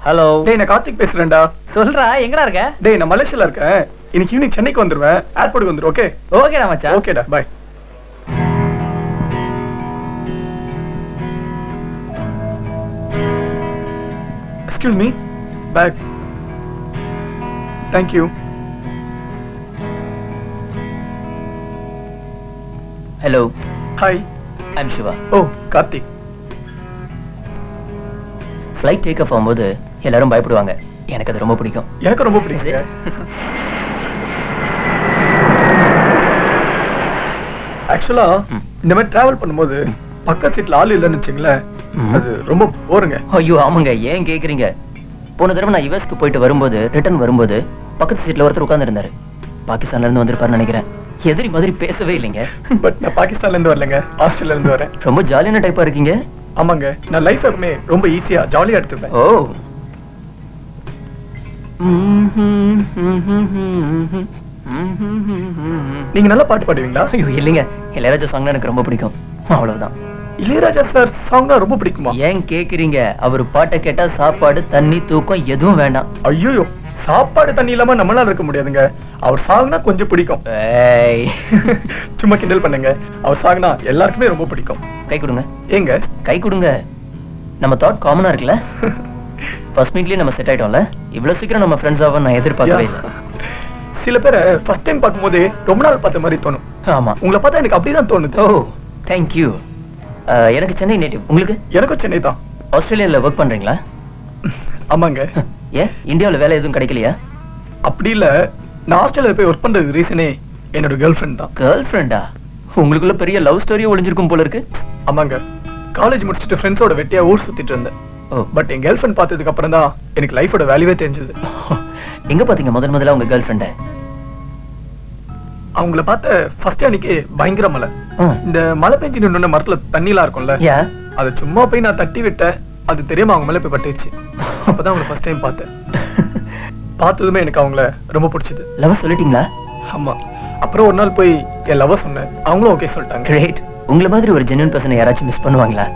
Hello. டேய் நான் கார்த்திக் பேசுறேன்டா. சொல்றா எங்கடா இருக்க? டேய் நான் மலேசியால இருக்கேன். இன்னைக்கு ஈவினிங் சென்னைக்கு வந்துருவேன். ஏர்போர்ட்டுக்கு வந்துரு. ஓகே? ஓகேடா மச்சான். ஓகேடா bye. Excuse me. Bag. Thank you. Hello. Hi. I'm Siva. Oh Karthik. Flight take off ஆகும்போது எல்லாரும் பயப்படுவாங்க. எனக்கு அது ரொம்ப பிடிக்கும். எனக்கு ரொம்ப பிடிக்கும். ஆக்சுவலா இந்த மாதிரி டிராவல் பண்ணும்போது பக்கத்து சீட்ல ஆள் இல்லைன்னு வச்சுங்களேன், அது ரொம்ப போருங்க. ஐயோ ஆமாங்க, ஏன் கேக்குறீங்க? போன தடவை நான் யுஎஸ்க்கு போயிட்டு வரும்போது ரிட்டர்ன் வரும்போது பக்கத்து சீட்ல ஒருத்தர் உட்கார்ந்து இருந்தாரு. பாகிஸ்தான்ல இருந்து வந்திருப்பாருன்னு நினைக்கிறேன். எதிரி மாதிரி பேசவே இல்லைங்க. பட் நான் பாகிஸ்தான்ல இருந்து வரலங்க, ஆஸ்திரேலியால இருந்து வரேன். ரொம்ப ஜாலியான டைப்பா இருக்கீங்க. ஆமாங்க, நான் லைஃப் எப்பவுமே ரொம்ப ஈஸியா ஜாலியா எடுத்துப்பேன். ஓ. நீங்க நல்லா பாட்டு பாடுவீங்களா? ஐயோ இல்லைங்க, இளையராஜா சாங் எனக்கு ரொம்ப பிடிக்கும், அவ்வளவுதான். இளையராஜா சார் சாங் ரொம்ப பிடிக்குமா? ஏன் கேக்குறீங்க? அவர் பாட்டை கேட்டா சாப்பாடு தண்ணி தூக்கம் எதுவும் வேண்டாம். ஐயோ, சாப்பாடு தண்ணி இல்லாம நம்மளால இருக்க முடியாதுங்க. அவர் சாங்னா கொஞ்சம் பிடிக்கும். சும்மா கிண்டல் பண்ணுங்க. அவர் சாங்னா எல்லாருக்குமே ரொம்ப பிடிக்கும். கை கொடுங்க. ஏங்க கை கொடுங்க. நம்ம தாட் காமனா இருக்குல்ல? ஃபர்ஸ்ட் மீட்லயே நம்ம செட் ஆயிட்டோம்ல. இவ்வளவு சீக்கிரம் நம்ம ஃப்ரெண்ட்ஸ் ஆக நான் எதிர்பார்க்கவே இல்லை. சில பேரை ஃபர்ஸ்ட் டைம் பார்க்கும்போது ரொம்ப நாள் பார்த்த மாதிரி தோணும். ஆமா, உங்களை பார்த்தா எனக்கு அப்படிதான் தோணுது. ஓ தேங்க் யூ. எனக்கு சென்னை நேட்டிவ். உங்களுக்கு? எனக்கும் சென்னை தான். ஆஸ்திரேலியால ஒர்க் பண்றீங்களா? ஆமாங்க. ஏன் இந்தியாவில் வேலை எதுவும் கிடைக்கலையா? அப்படி இல்ல, நான் ஆஸ்திரேலியா போய் ஒர்க் பண்றது ரீசனே என்னோட கேர்ள் ஃப்ரெண்ட் தான். கேர்ள் ஃப்ரெண்டா? உங்களுக்குள்ள பெரிய லவ் ஸ்டோரியே ஒளிஞ்சிருக்கும் போல இருக்கு. ஆமாங்க, காலேஜ் முடிச்சுட்டு ஃப்ரெண்ட்ஸோட வெட்டியா ஊர் சுத்திட்டு இருந்தேன். பட் என் கேர்ள் ஃப்ரெண்ட் பார்த்ததுக்கு அப்புறம் தான் எனக்கு லைஃபோட வேல்யூவே தெரிஞ்சது. எங்க பாத்தீங்க முதல்ல உங்க கேர்ள் ஃப்ரெண்ட? அவங்கள பார்த்த ஃபர்ஸ்ட் அன்னைக்கு பயங்கர மழை. இந்த மழை பெஞ்சு நின்று மரத்துல தண்ணிலாம் இருக்கும்ல, அதை சும்மா போய் நான் தட்டி விட்டேன். அது தெரியாம அவங்க மேல போய் பட்டுச்சு. அப்பதான் அவங்கள ஃபர்ஸ்ட் டைம் பார்த்தேன். பார்த்ததுமே எனக்கு அவங்கள ரொம்ப பிடிச்சது. லவ் சொல்லிட்டீங்களா? ஆமா. அப்புறம் ஒரு நாள் போய் என் லவ் சொன்னேன். அவங்களும் ஓகே சொல்லிட்டாங்க. கிரேட். உங்களை மாதிரி ஒரு ஜென்யூன் பர்சனை யாராச்சும் மிஸ் பண்ணுவாங்களா?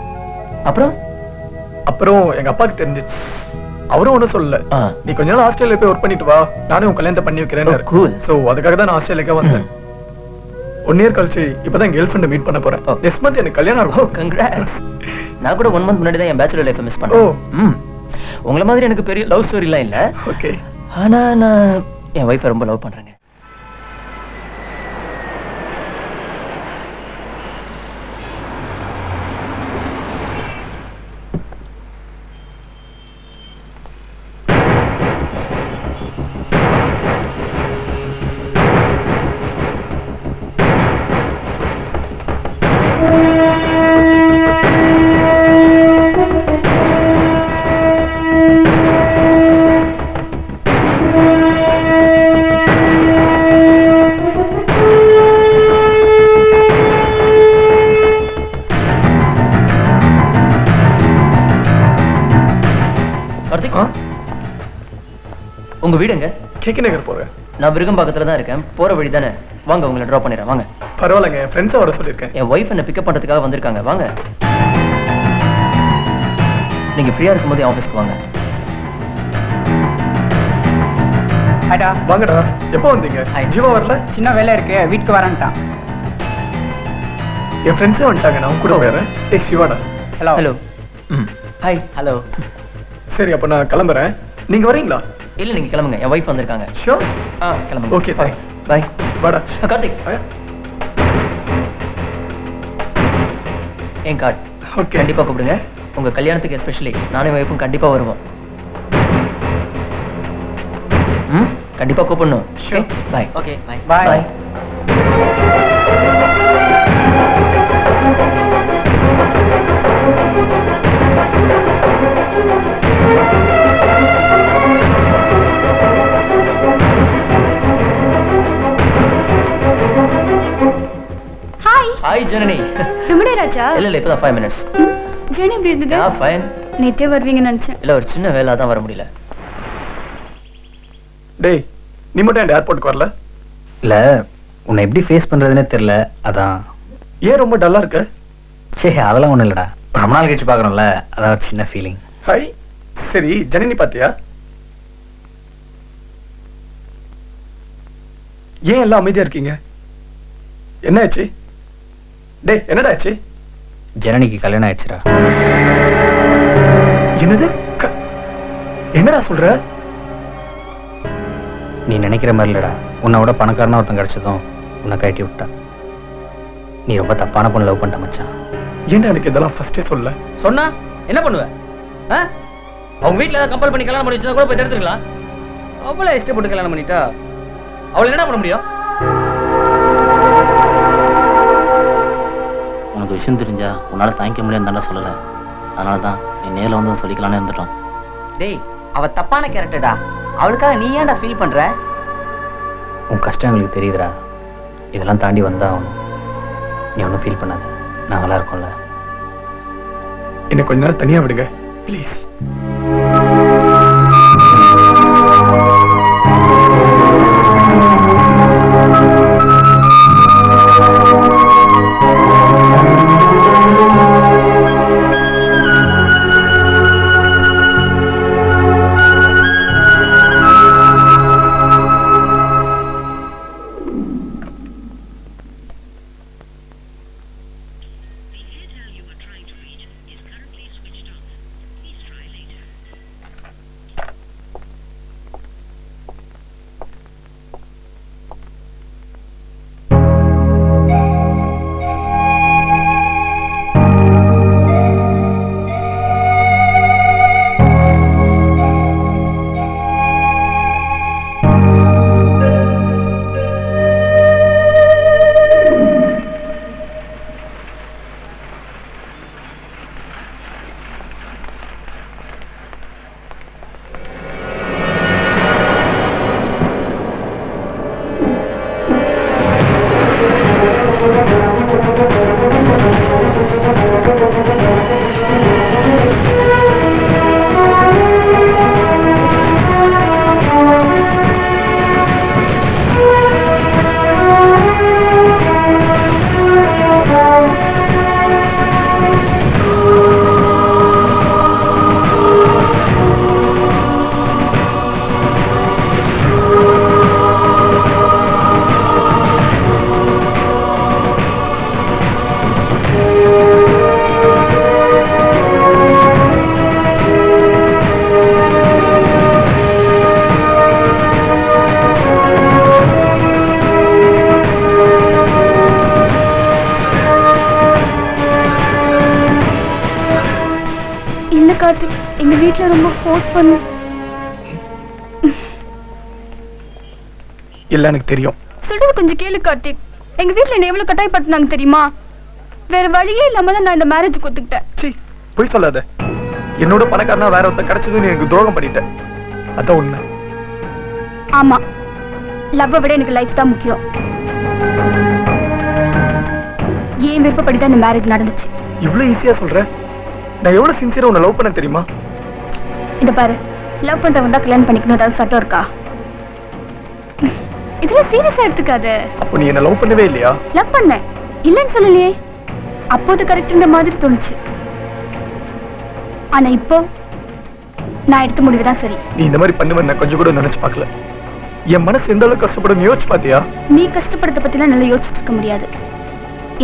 அப்புறம் எங்க அப்பாக்கு தெரிஞ்சிச்சு. அவரும் ஒன்னும் சொல்லல. நீ கொஞ்ச நாள் ஆஸ்திரேலியா போய் ஒர்க் பண்ணிட்டு வா, நானே உன் கல்யாணத்தை பண்ணி வைக்கிறேன். கூல். சோ அதுக்காக தான் நான் ஆஸ்திரேலியாக்கு வந்தேன். 1 இயர் கழிச்சு இப்பதான் கேர்ள் ஃப்ரெண்ட் மீட் பண்ண போறேன். நெக்ஸ்ட் மந்த் எனக்கு கல்யாணம் இருக்கும். கங்க்ராட்ஸ். நான் கூட 1 மந்த் முன்னாடி தான் என் பேச்சுலர் லைஃப் மிஸ் பண்ணேன். உங்களை மாதிரி எனக்கு பெரிய லவ் ஸ்டோரி எல்லாம் இல்ல. ஓகே. ஆனா நான் என் வைஃபை ரொம்ப லவ் பண்றேங்க. உங்க வீடு எங்க? கேகே நகர் போறேன். நான் விருகம்பாக்கத்துல தான் இருக்கேன். போற வழி தானே. வாங்க உங்களை டிராப் பண்ணிடுறேன். வாங்க. பரவாயில்லைங்க, ஃப்ரெண்ட்ஸா வர சொல்லிருக்கேன். என் வைஃப் என்ன பிக்கப் பண்றதுக்காக வந்திருக்காங்க. வாங்க. நீங்க ஃப்ரீயா இருக்கும்போது ஆபீஸ்க்கு வாங்க. அடா வாங்கடா. எப்போ வந்தீங்க? ஜீவா வரல? சின்ன வேலை இருக்கு, வீட்டுக்கு வரேன்ட்டான். என் ஃப்ரெண்ட்ஸே வந்துட்டாங்க, நான் கூட போறேன். ஏய் Shivada. Hello. Hello. Hi. Hello. சரி, அப்ப நான் கிளம்புறேன். நீங்க வரீங்களா? இல்ல நீங்க கிளம்புங்க. என் வைஃப் வந்திருக்காங்க. ஷூர். கிளம்புங்க. ஓகே, பாய். பாய். வாடா. கார்த்திக். என் கார்டு. ஓகே. கண்டிப்பா கூப்பிடுங்க. உங்க கல்யாணத்துக்கு எஸ்பெஷலி நானும் வைஃபும் கண்டிப்பா வருவோம். கண்டிப்பா கூப்பிடணும். ஷூர். பாய். ஓகே. பாய். பாய். ஹாய் ஜனனி. நம்மடே ராஜா. இல்ல இப்பதான் 5 minutes. ஜனனி எப்படி இருந்தது? ஃபைன். நேத்தே வருவீங்கன்னு நினைச்சேன். இல்ல ஒரு சின்ன வேலை தான் வர முடியல. டேய், நீ மட்டும் அந்த ஏர்போர்ட்டுக்கு வரல? இல்ல, உன்னை எப்படி ஃபேஸ் பண்றதுன்னே தெரியல, அதான். ஏன் ரொம்ப டல்லா இருக்க? சரி அதெல்லாம் ஒண்ணும் இல்லடா, ரொம்ப நாள் கழிச்சு பாக்குறோம்ல, அதான் ஒரு சின்ன ஃபீலிங். ஹாய். சரி ஜனனி பாத்தியா? ஏன் எல்லாம் அமைதியா இருக்கீங்க? என்ன ஆச்சு? டேய் என்னடா ஆச்சு? ஜனனிக்கு கல்யாணம் ஆயிடுச்சுடா. என்னது? என்னடா சொல்ற? நீ நினைக்கிற மாதிரி இல்லடா, உன்னை விட பணக்காரனா ஒருத்தன் கிடைச்சதும் உன்னை கட்டி விட்டா. நீ ரொம்ப தப்பான பொண்ணு லவ் பண்ணிட்ட மச்சான். ஏன்டா எனக்கு இதெல்லாம் ஃபர்ஸ்டே சொல்ல? சொன்னா என்ன பண்ணுவ? அவங்க வீட்டுல ஏதாவது கம்பல் பண்ணி கல்யாணம் பண்ணி வச்சா கூட போய் எடுத்துக்கலாம். அவளை இஷ்டப்பட்டு கல்யாணம் பண்ணிட்டா அவளை என்ன பண்ண முடியும்? உனக்கு விஷயம் தெரிஞ்சா உன்னால தாங்கிக்க முடியாது தானே சொல்லல. அதனாலதான் நீ நேரில் வந்து சொல்லிக்கலான்னு இருந்துட்டோம். டேய் அவ தப்பான கேரக்டர்டா, அவளுக்காக நீ ஏன்டா ஃபீல் பண்ற? உன் கஷ்டம் எங்களுக்கு தெரியுதுடா, இதெல்லாம் தாண்டி வந்தா ஆகணும். நீ ஒன்றும் ஃபீல் பண்ணாத, நாங்களாம் இருக்கோம்ல. என்ன கொஞ்ச நேரம் தனியா விடுங்க ப்ளீஸ். கார்த்திக், எங்க வீட்ல ரொம்ப ஃபோர்ஸ் பண்ணு. இல்ல எனக்கு தெரியும். சொல்றது கொஞ்சம் கேளு கார்த்திக். எங்க வீட்ல என்ன எவ்வளவு கட்டாயப்படுத்தினாங்க தெரியுமா? வேற வழியே இல்லாம தான் நான் இந்த மேரேஜ் ஒத்துக்கிட்டேன். சீ, போய் சொல்லாத. என்னோட பணக்காரனா வேற ஒருத்தன் கிடைச்சது நீ எனக்கு துரோகம் பண்ணிட்ட. அதான் உண்மை. ஆமா, லவ்வை விட எனக்கு லைஃப் தான் முக்கியம். ஏன் விருப்பப்படி தான் இந்த மேரேஜ் நடந்துச்சு. இவ்வளவு ஈஸியா சொல்ற? நான் எவ்வளவு சின்சியரா உன்னை லவ் பண்ண தெரியுமா? இத பாரு, லவ் பண்றவங்க தான் கல்யாணம் பண்ணிக்கணும், ஏதாவது சட்டம் இருக்கா? இதெல்லாம் சீரியஸா எடுத்துக்காத. அப்போ நீ என்ன லவ் பண்ணவே இல்லையா? லவ் பண்ண இல்லன்னு சொல்லலையே. அப்போது கரெக்ட்ன்ற மாதிரி தோணுச்சு. ஆனா இப்போ நான் எடுத்த முடிவு தான் சரி. நீ இந்த மாதிரி பண்ணுவேன்னு நான் கொஞ்சம் கூட நினைச்சு பார்க்கல. என் மனசு எந்த அளவுக்கு கஷ்டப்படும் யோசிச்சு பாத்தியா? நீ கஷ்டப்படுறத பத்திலாம் நல்லா யோசிச்சுட்டு இருக்க முடியாது.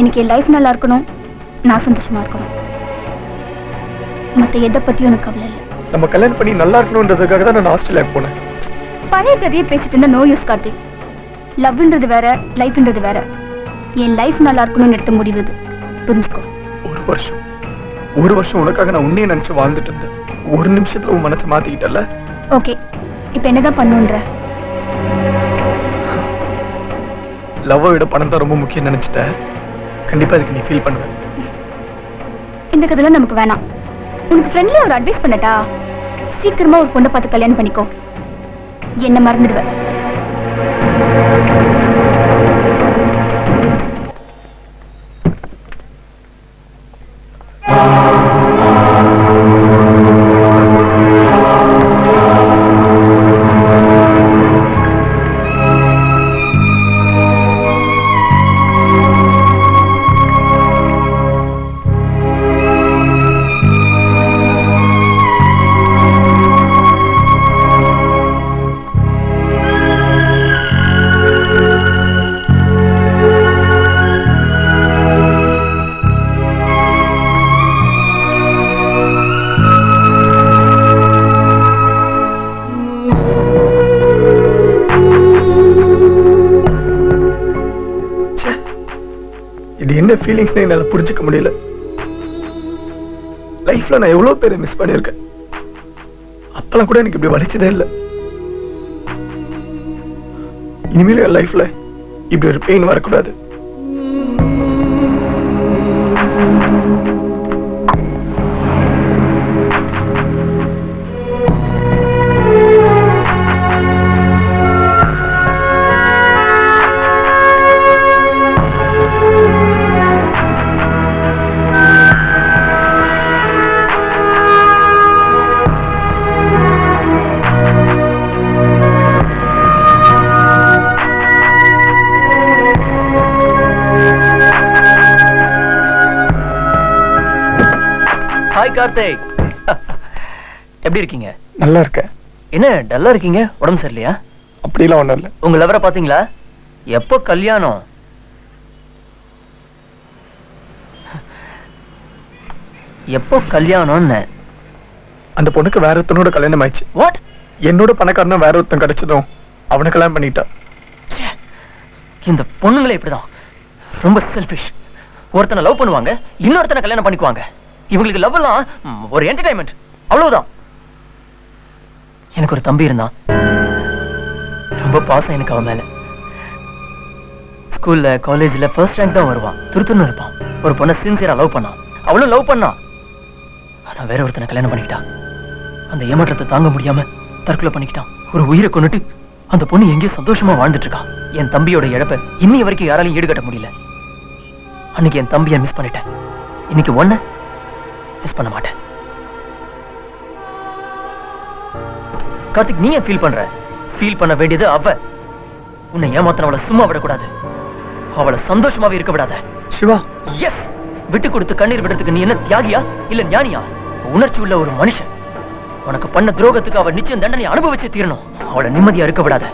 எனக்கு என் லைஃப் நல்லா இருக்கணும், நான் சந்தோஷமா இருக்கணும். மத்த எதை பத்தியும் எனக்கு கவலை இல்லை. நம்ம கல்யாணம் பண்ணி நல்லா இருக்கணும்ன்றதுக்காக தான் நான் ஆஸ்திரேலியாவுக்கு போனேன். பழைய கதையை பேசிட்டு இருந்தா நோ யூஸ் கார்த்திக். லவ்ன்றது வேற, லைஃப்ன்றது வேற. என் லைஃப் நல்லா இருக்கணும்னு எடுத்த முடிவு இது, புரிஞ்சுக்கோ. ஒரு வருஷம் உனக்காக நான் உன்னையே நினைச்சு வாழ்ந்துட்டு இருந்தேன். ஒரு நிமிஷத்துல உன் மனசை மாத்திக்கிட்டல. ஓகே, இப்ப என்னதான் பண்ணுன்ற? லவ்வை விட பணம் தான் ரொம்ப முக்கியம் நினைச்சிட்ட. கண்டிப்பா அதுக்கு நீ ஃபீல் பண்ணுவ. இந்த கதையில நமக்கு வேணாம். உனக்கு ஃப்ரெண்ட்லி ஒரு அட்வைஸ் பண்ணட்டா? சீக்கிரமா ஒரு பொண்ணை பார்த்து கல்யாணம் பண்ணிக்கோ, என்ன மறந்துடுவேன். என்ன ஃபீலிங்ஸ்னே என்னால புரிஞ்சுக்க முடியல. லைஃப்ல நான் எவ்வளவு பேரை மிஸ் பண்ணியிருக்கேன். அப்பெல்லாம் கூட எனக்கு இப்படி வலிச்சதே இல்லை. இனிமேல் என் லைஃப்ல இப்படி ஒரு பெயின் வரக்கூடாது. ஹாய் கார்த்திக், எப்படி இருக்கீங்க? நல்லா இருக்கேன். என்ன டல்லா இருக்கீங்க? உடம்பு சரியில்லையா? அப்படிலாம் ஒண்ணும் இல்லை. உங்க லவரை பாத்தீங்களா? எப்போ கல்யாணம்? எப்போ கல்யாணம்னு? அந்த பொண்ணுக்கு வேற ஒருத்தனோட கல்யாணம் ஆயிடுச்சு. வாட்? என்னோட பணக்காரனும் வேற ஒருத்தன் கிடைச்சதும் அவனை கல்யாணம் பண்ணிட்டா. இந்த பொண்ணுங்களே இப்படிதான், ரொம்ப செல்ஃபிஷ். ஒருத்தனை லவ் பண்ணுவாங்க, இன்னொருத்தனை கல்யாணம் பண்ணிக்குவாங்க. இவங்களுக்கு லவ் எல்லாம் ஒரு என்டர்டைன்மெண்ட், அவ்வளவுதான். எனக்கு ஒரு தம்பி இருந்தான், ரொம்ப பாசம் எனக்கு அவன் மேல. ஸ்கூல்ல காலேஜ்ல ஃபர்ஸ்ட் ரேங்க் தான் வருவான், துருத்துன்னு இருப்பான். ஒரு பொண்ணை சின்சியரா லவ் பண்ணான், அவளும் லவ் பண்ணான். ஆனா வேற ஒருத்தனை கல்யாணம் பண்ணிக்கிட்டான். அந்த ஏமாற்றத்தை தாங்க முடியாம தற்கொலை பண்ணிக்கிட்டான். ஒரு உயிரை கொண்டுட்டு அந்த பொண்ணு எங்கேயோ சந்தோஷமா வாழ்ந்துட்டு இருக்கான். என் தம்பியோட இழப்பை இன்னி வரைக்கும் யாராலையும் ஈடுகட்ட முடியல. அன்னைக்கு என் தம்பியை மிஸ் பண்ணிட்டேன், இன்னைக்கு ஒன்ன மிஸ் பண்ண மாட்டேன். கார்த்திக், நீ ஏன் ஃபீல் பண்ற? ஃபீல் பண்ண வேண்டியது அவ. உன்னை ஏமாத்தினவளை சும்மா விடக்கூடாது, அவளை சந்தோஷமாவே இருக்க விடாத. சிவா, எஸ், விட்டு கொடுத்து கண்ணீர் விடுறதுக்கு நீ என்ன தியாகியா இல்ல ஞானியா? உணர்ச்சி உள்ள ஒரு மனுஷன். உனக்கு பண்ண துரோகத்துக்கு அவ நிச்சயம் தண்டனை அனுபவிச்சு தீரணும். அவளை நிம்மதியா இருக்க விடாத.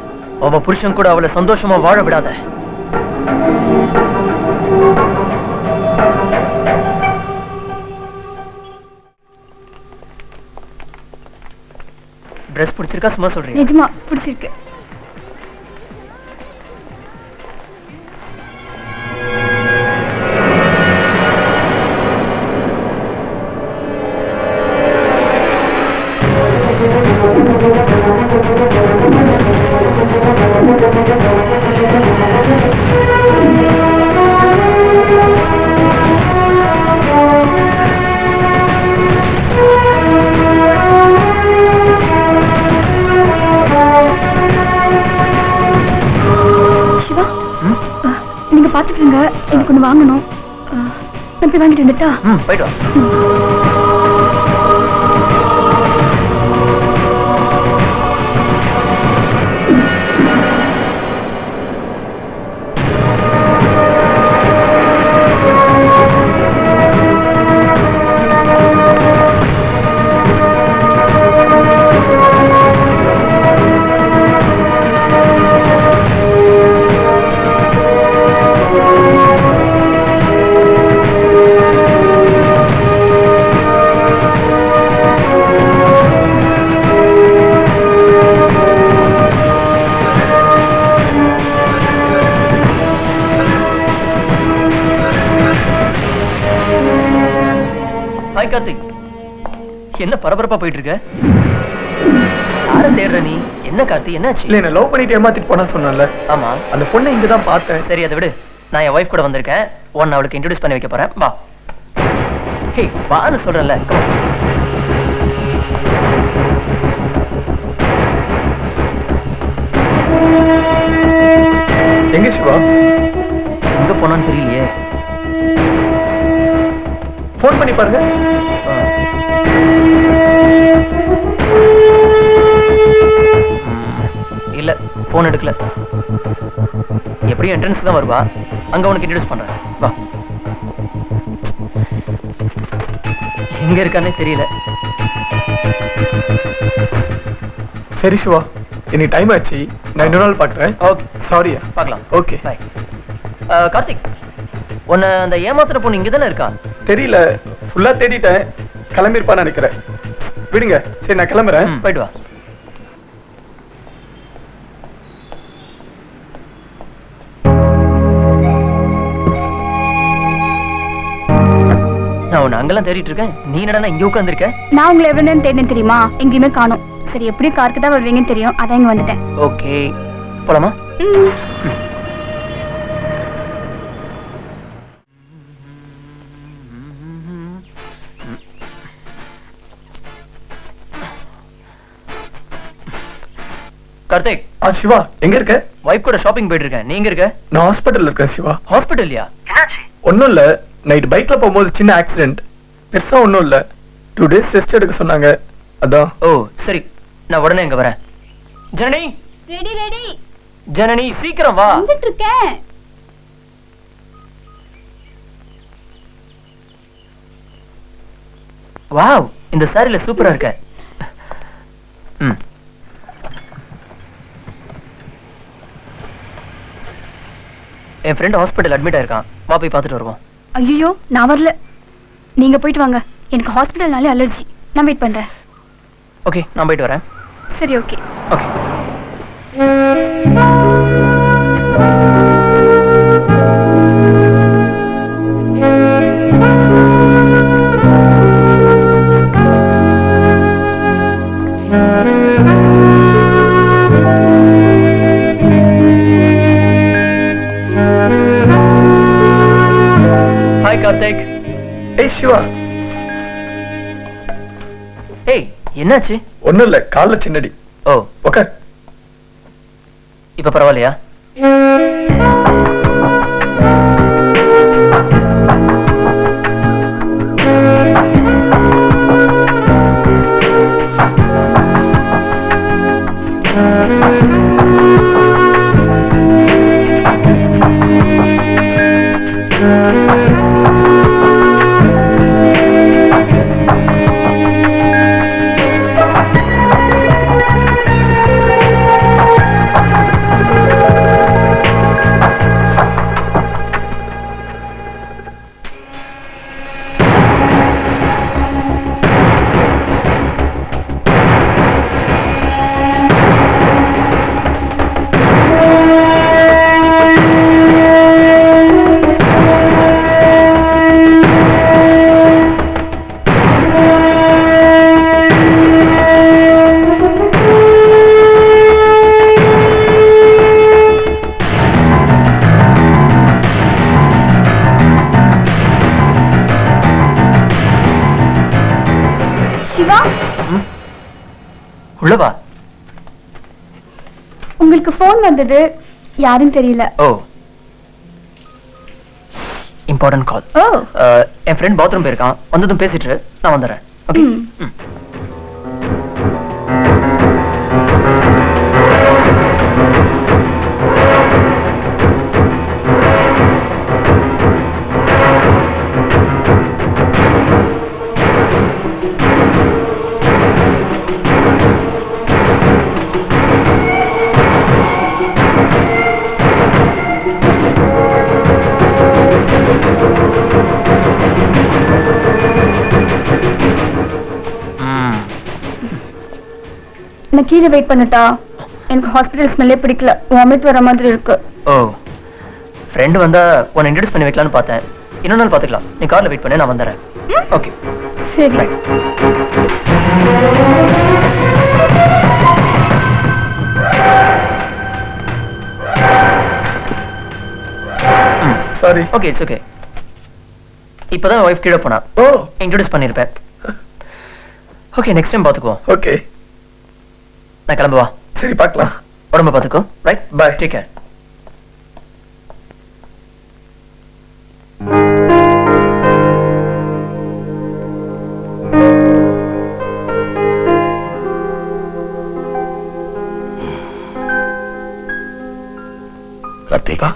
அவ புருஷன் கூட அவளை சந்தோஷமா வாழ விடாத. ட்ரெஸ் பிடிச்சிருக்கா? சும்மா சொல்றீங்க? நிஜமா பிடிச்சிருக்கு. நீங்க பாத்துட்டு இருங்க, எனக்கு ஒண்ணு வாங்கணும். நான் போய் வாங்கிட்டு வந்துட்டா? போயிட்டு வா. ஹாய் கார்த்திக், என்ன பரபரப்பா போயிட்டு இருக்க? யாரை தேடுற நீ? என்ன கார்த்தி, என்னாச்சு? இல்ல, என்ன லவ் பண்ணிட்டு ஏமாத்திட்டு போனா சொன்னல. ஆமா, அந்த பொண்ணை இங்கதான் பார்த்தேன். சரி, அதை விடு. நான் என் வைஃப் கூட வந்திருக்கேன், உன்னை அவளுக்கு இன்ட்ரோடியூஸ் பண்ணி வைக்க போறேன். வா. ஹே, வான்னு சொல்றேன்ல. எங்க சிவா? எங்க போனான்னு தெரியலையே. போன் பண்ணி பாருங்க. இல்ல, போன் எடுக்கல. எப்படியும் என்ட்ரன்ஸ் தான் வருவா, அங்க உனக்கு இன்ட்ரோடியூஸ் பண்றேன். வா. எங்க இருக்கானே தெரியல. சரி சிவா, இன்னைக்கு டைம் ஆச்சு, நான் இன்னொரு நாள் பாக்குறேன். ஓகே, சாரியா? பார்க்கலாம். Okay, by. கார்த்திக், உன்னை அந்த ஏமாத்துற பொண்ணு இங்க தானே இருக்கா? தெரியல, ஃபுல்லா தேடிட்டேன், கிளம்பிருப்பான்னு நினைக்கிறேன். விடுங்க, சரி நான் கிளம்புறேன். போயிட்டு வா. உன்னை அங்கெல்லாம் தேடிட்டு இருக்கேன். நீ என்னடா இங்க உட்கார்ந்திருக்க? நான் உங்களை எவ்வளவு நேரம் தேடினேன் தெரியுமா? எங்கேயுமே காணோம். சரி, எப்படி காருக்கு தான் வருவீங்கன்னு தெரியும், அதான் இங்க வந்துட்டேன். ஓகே, போலாமா? கார்த்திக். சிவா, எங்க இருக்க? வைஃப் கூட ஷாப்பிங் போயிட்டு இருக்கேன். நீ எங்க இருக்க? நான் ஹாஸ்பிட்டல்ல இருக்கேன் சிவா. ஹாஸ்பிட்டல்லையா? ஒன்னும் இல்ல, நைட் பைக்ல போகும்போது சின்ன ஆக்சிடென்ட். பெருசா ஒன்னும் இல்ல, 2 days ரெஸ்ட் எடுக்க சொன்னாங்க, அதான். ஓ சரி, நான் உடனே இங்க வரேன். ஜனனி. Ready ready. ஜனனி சீக்கிரம் வா. வந்துட்டு இருக்கேன். வாவ், இந்த சாரில சூப்பரா இருக்க. என் ஃப்ரெண்ட் ஹாஸ்பிட்டல் அட்மிட் ஆயிருக்கான். வா போய் பார்த்துட்டு வருவோம். ஐயோ, நான் வரல. நீங்க போயிட்டு வாங்க. எனக்கு ஹாஸ்பிட்டல்னாலே அலர்ஜி. நான் வெயிட் பண்றேன். ஓகே, நான் போயிட்டு வரேன். சரி, ஓகே. ஓகே. ஹாய் கார்த்திக். ஏய் சிவா. ஏய், என்னாச்சு? ஒன்னும் இல்ல, கால்ல சின்னடி. ஓ ஓகே. இப்ப பரவாயில்லையா? உள்ளவா? உங்களுக்கு போன் வந்தது, யாரும் தெரியல. ஓ, இம்பார்ட்டன்ட் கால். ஓ, என் ஃப்ரெண்ட் பாத்ரூம் போயிருக்கான். வந்ததும் பேசிட்டு நான் வந்துடுறேன். ஓகே. நான் கீழே வெயிட் பண்ணட்டா? எனக்கு ஹாஸ்பிட்டல் ஸ்மெல்லே பிடிக்கல, வாமிட் வர மாதிரி இருக்கு. ஓ, ஃப்ரெண்ட் வந்தா உன்னை இன்ட்ரோடியூஸ் பண்ணி வைக்கலாம்னு பார்த்தேன். இன்னொரு நாள் பார்த்துக்கலாம். நீ கார்ல வெயிட் பண்ணு, நான் வந்துடுறேன். ஓகே சரி. சாரி. Okay, it's okay. இப்பதான் வைஃப் கீழே போனா. ஓ, இன்ட்ரோடியூஸ் பண்ணிருப்பேன். ஓகே, நெக்ஸ்ட் டைம் பாத்துக்குவோம். ஓகே. நான் கிளம்புவா. சரி, பார்க்கலாம். உடம்ப பாத்துக்கோ. Right, bye. Take care. Karthika,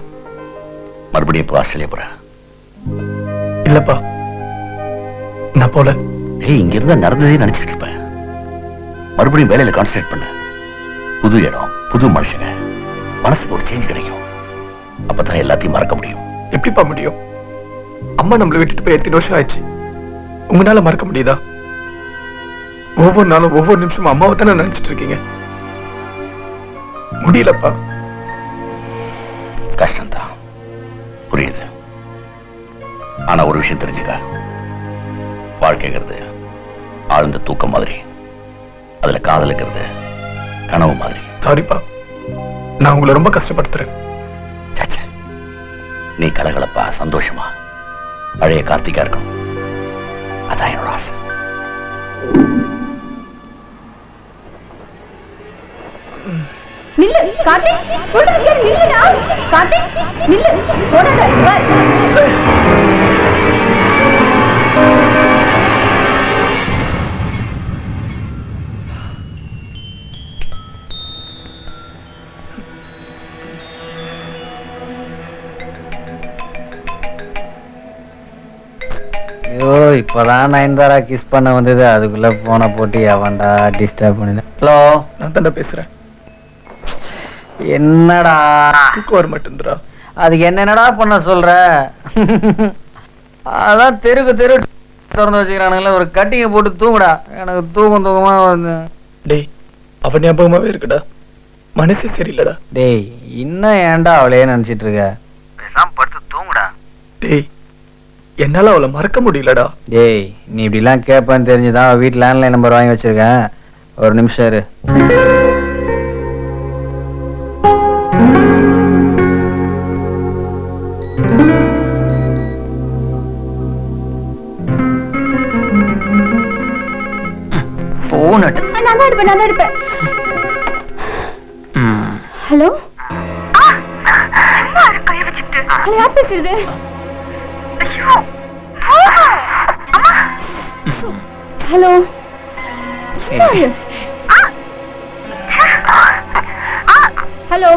மறுபடியும் இப்போ ஆஸ்திரேலியா போறேன்? இல்லப்பா, நான் போல. ஏய், இங்க இருந்தா நடந்ததே நினைச்சிட்டு இருப்பேன். மறுபடியும் வேலையில கான்சென்ட்ரேட் பண்ண. புது இடம், புது மனுஷங்க, மனசுக்கு ஒரு சேஞ்ச் கிடைக்கும். அப்பதான் எல்லாத்தையும் மறக்க முடியும். எப்படிப்பா முடியும்? அம்மா நம்மளை விட்டுட்டு போய் 8 வருஷம் ஆயிடுச்சு. உங்களால மறக்க முடியுதா? ஒவ்வொரு நாளும் ஒவ்வொரு நிமிஷமும் அம்மாவை தானே நினைச்சிட்டு இருக்கீங்க. முடியலப்பா. கஷ்டம்தான், புரியுது. ஆனா ஒரு விஷயம் தெரிஞ்சுக்க, வாழ்க்கைங்கிறது ஆழ்ந்த தூக்கம் மாதிரி, அதுல காதலுங்கிறது கனவு மாதிரி. சாரிப்பா, நான் உங்களை ரொம்ப கஷ்டப்படுத்துறேன். சச்சா, நீ கலகலப்பா சந்தோஷமா பழைய கார்த்திகா இருக்கணும், அதான் என்னோட ஆசை. நில்லு கார்த்திக், சொல்றதுக்கு நில்லுடா கார்த்திக், நில்லு போடாத பார். ஐயோ, இப்பதான் நயன்தாரா கிஸ் பண்ண வந்தது, அதுக்குள்ள போனை போட்டு எவன்டா டிஸ்டர்ப் பண்ணின. ஹலோ, நான் தாண்டா பேசுறேன். என்னடா தூக்கம் வர மாட்டேன்றா. அதுக்கு என்னடா பண்ண சொல்ற? அதான் தெருக்கு தெரு திறந்து வச்சுக்கிறானுங்களே, ஒரு கட்டிங்க போட்டு தூங்குடா. எனக்கு தூக்கமா வந்து. டேய், அவன் ஞாபகமாவே இருக்குடா, மனசே சரியில்லடா. டேய், இன்னும் ஏன்டா அவளையே நினைச்சிட்டு இருக்க? படுத்து தூங்குடா. டேய், என்னால அவளை மறக்க முடியலடா. டேய், நீ இப்படிலாம் கேட்பான்னு தெரிஞ்சுதான் வீட்டுல லேண்ட்லைன் நம்பர் வாங்கி வச்சிருக்கேன். ஒரு நிமிஷம் இரு. போன் நான் தான் எடுப்பேன். ஹலோ, ஹலோ, யார் பேசுறது? Hello, hello.